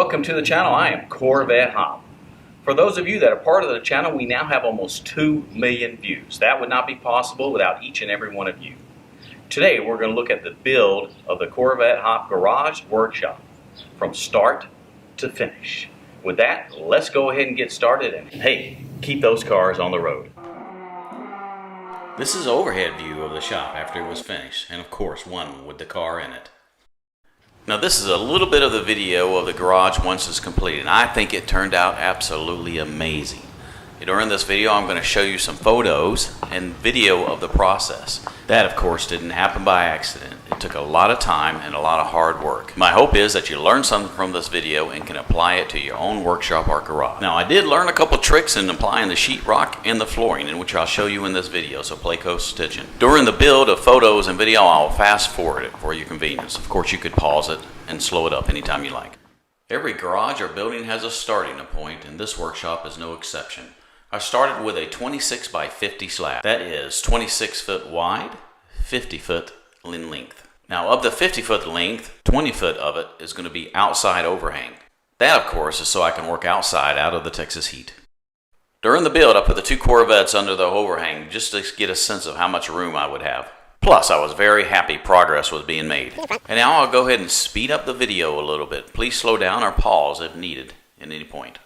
Welcome to the channel. I am Corvette Hop. For those of you that are part of the channel, we now have almost 2 million views. That would not be possible without each and every one of you. Today we're going to look at the build of the Corvette Hop Garage workshop from start to finish. With that, let's go ahead and get started, and hey, keep those cars on the road. This is an overhead view of the shop after it was finished, and of course one with the car in it. Now this is a little bit of the video of the garage once it's completed, and I think it turned out absolutely amazing. During this video I'm going to show you some photos and video of the process. That of course didn't happen by accident. It took a lot of time and a lot of hard work. My hope is that you learn something from this video and can apply it to your own workshop or garage. Now I did learn a couple tricks in applying the sheetrock and the flooring, in which I'll show you in this video, so play close attention. During the build of photos and video I'll fast forward it for your convenience. Of course you could pause it and slow it up anytime you like. Every garage or building has a starting point, and this workshop is no exception. I started with a 26 by 50 slab. That is 26 foot wide, 50 foot in length. Now of the 50 foot length, 20 foot of it is going to be outside overhang. That of course is so I can work outside out of the Texas heat. During the build I put the two Corvettes under the overhang just to get a sense of how much room I would have. Plus I was very happy progress was being made. And now I'll go ahead and speed up the video a little bit. Please slow down or pause if needed at any point.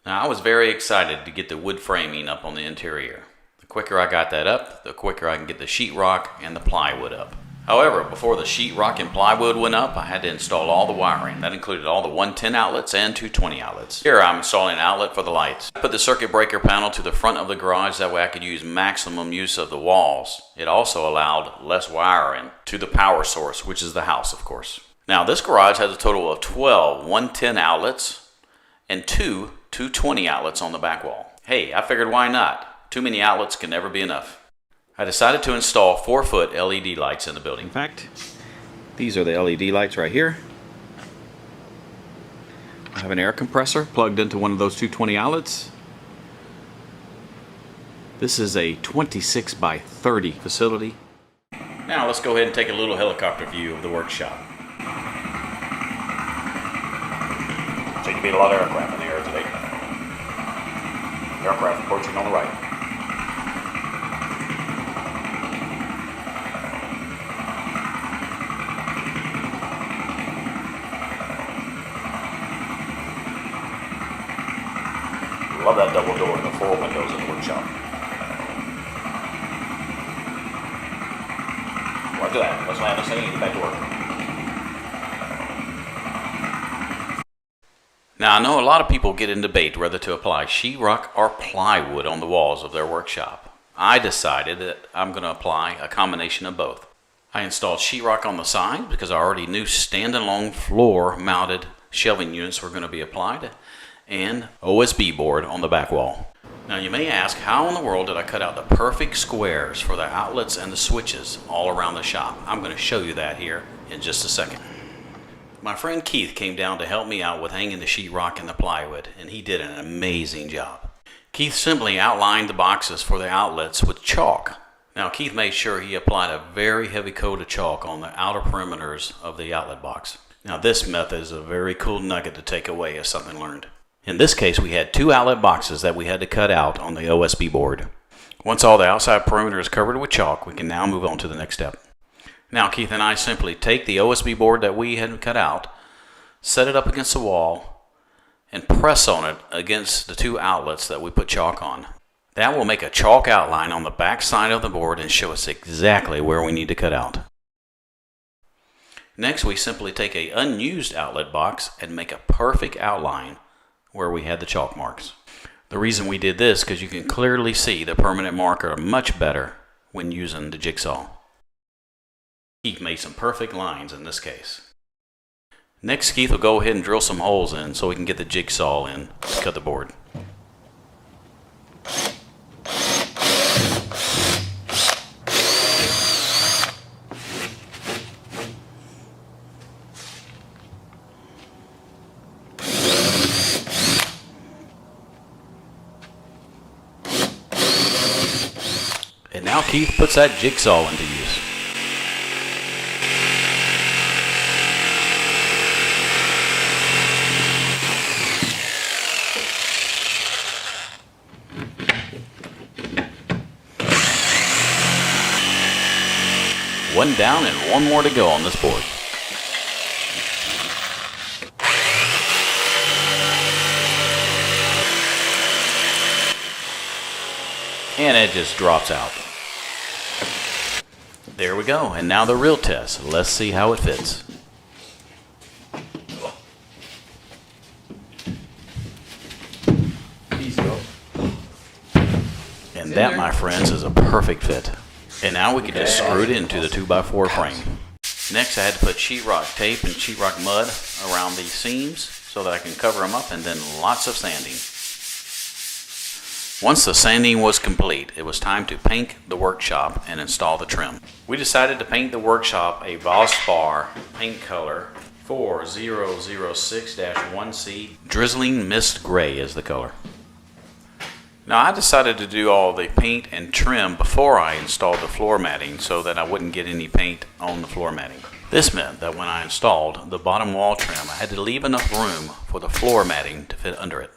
Now I was very excited to get the wood framing up on the interior. The quicker I got that up, the quicker I can get the sheetrock and the plywood up. However, before the sheetrock and plywood went up, I had to install all the wiring. That included all the 110 outlets and 220 outlets. Here I'm installing an outlet for the lights. I put the circuit breaker panel to the front of the garage, that way I could use maximum use of the walls. It also allowed less wiring to the power source, which is the house of course. Now this garage has a total of 12 110 outlets and 2 220 outlets on the back wall. Hey, I figured why not? Too many outlets can never be enough. I decided to install 4-foot LED lights in the building. In fact, these are the LED lights right here. I have an air compressor plugged into one of those 220 outlets. This is a 26 by 30 facility. Now let's go ahead and take a little helicopter view of the workshop. So you can beat a lot of aircraft in the air today. Aircraft approaching on the right. Love that double door and the 4 windows in the workshop. Roger that. Let's land this thing and get back to work. Now I know a lot of people get in debate whether to apply sheetrock or plywood on the walls of their workshop. I decided that I'm going to apply a combination of both. I installed sheetrock on the side because I already knew standalone floor mounted shelving units were going to be applied, and OSB board on the back wall. Now you may ask, how in the world did I cut out the perfect squares for the outlets and the switches all around the shop? I'm going to show you that here in just a second. My friend Keith came down to help me out with hanging the sheetrock and the plywood, and he did an amazing job. Keith simply outlined the boxes for the outlets with chalk. Now Keith made sure he applied a very heavy coat of chalk on the outer perimeters of the outlet box. Now this method is a very cool nugget to take away as something learned. In this case we had 2 outlet boxes that we had to cut out on the OSB board. Once all the outside perimeter is covered with chalk, we can now move on to the next step. Now Keith and I simply take the OSB board that we had cut out, set it up against the wall, and press on it against the 2 outlets that we put chalk on. That will make a chalk outline on the back side of the board and show us exactly where we need to cut out. Next we simply take an unused outlet box and make a perfect outline where we had the chalk marks. The reason we did this is because you can clearly see the permanent marker much better when using the jigsaw. Keith made some perfect lines in this case. Next Keith will go ahead and drill some holes in so we can get the jigsaw in to cut the board. And now Keith puts that jigsaw into use. One down and one more to go on this board. And it just drops out. There we go, and now the real test. Let's see how it fits. And that, my friends, is a perfect fit. And now we can just screw it into the 2x4 frame. Next, I had to put sheetrock tape and sheetrock mud around these seams so that I can cover them up, and then lots of sanding. Once the sanding was complete, it was time to paint the workshop and install the trim. We decided to paint the workshop a Valspar paint color 4006-1C. Drizzling Mist Gray is the color. Now I decided to do all the paint and trim before I installed the floor matting so that I wouldn't get any paint on the floor matting. This meant that when I installed the bottom wall trim, I had to leave enough room for the floor matting to fit under it.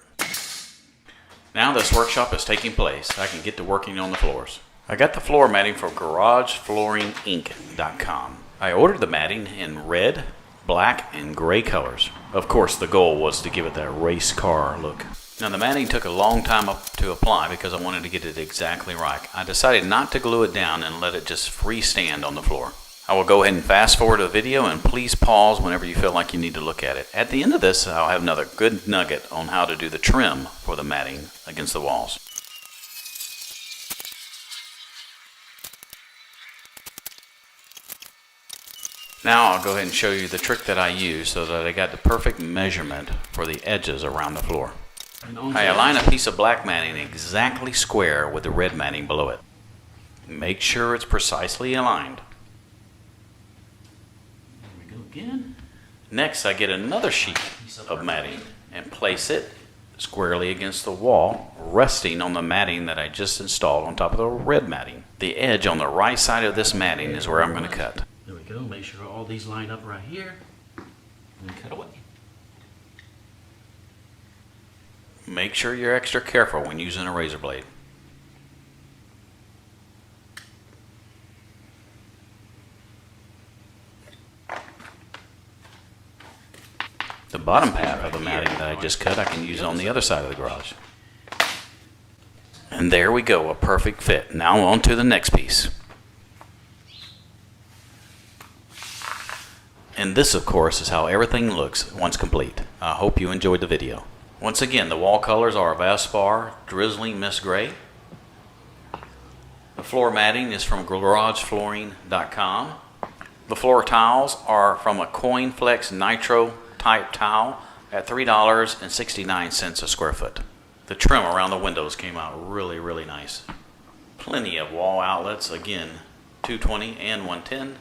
Now this workshop is taking place, I can get to working on the floors. I got the floor matting from GarageFlooringInc.com. I ordered the matting in red, black, and gray colors. Of course, the goal was to give it that race car look. Now the matting took a long time to apply because I wanted to get it exactly right. I decided not to glue it down and let it just freestand on the floor. I will go ahead and fast forward the video, and please pause whenever you feel like you need to look at it. At the end of this, I'll have another good nugget on how to do the trim for the matting against the walls. Now I'll go ahead and show you the trick that I use so that I got the perfect measurement for the edges around the floor. I align a piece of black matting exactly square with the red matting below it. Make sure it's precisely aligned. Again. Next, I get another sheet of matting and place it squarely against the wall, resting on the matting that I just installed on top of the red matting. The edge on the right side of this matting is where I'm going to cut. There we go. Make sure all these line up right here and cut away. Make sure you're extra careful when using a razor blade. The bottom half of the matting that I just cut, I can use on the other side of the garage. And there we go, a perfect fit. Now on to the next piece. And this, of course, is how everything looks once complete. I hope you enjoyed the video. Once again, the wall colors are Valspar Drizzling Mist Gray. The floor matting is from GarageFlooring.com. The floor tiles are from a CoinFlex Nitro type tile at $3.69 a square foot. The trim around the windows came out really nice. Plenty of wall outlets, again 220 and 110.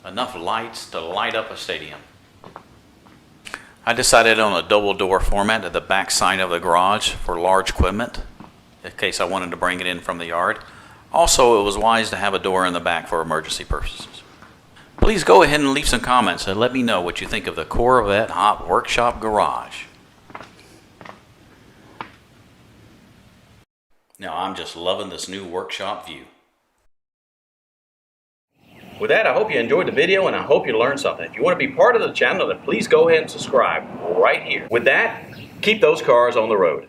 Enough lights to light up a stadium. I decided on a double door format at the back side of the garage for large equipment in case I wanted to bring it in from the yard. Also, it was wise to have a door in the back for emergency purposes. Please go ahead and leave some comments and let me know what you think of the Corvette Hop Workshop Garage. Now I'm just loving this new workshop view. With that, I hope you enjoyed the video and I hope you learned something. If you want to be part of the channel, then please go ahead and subscribe right here. With that, keep those cars on the road.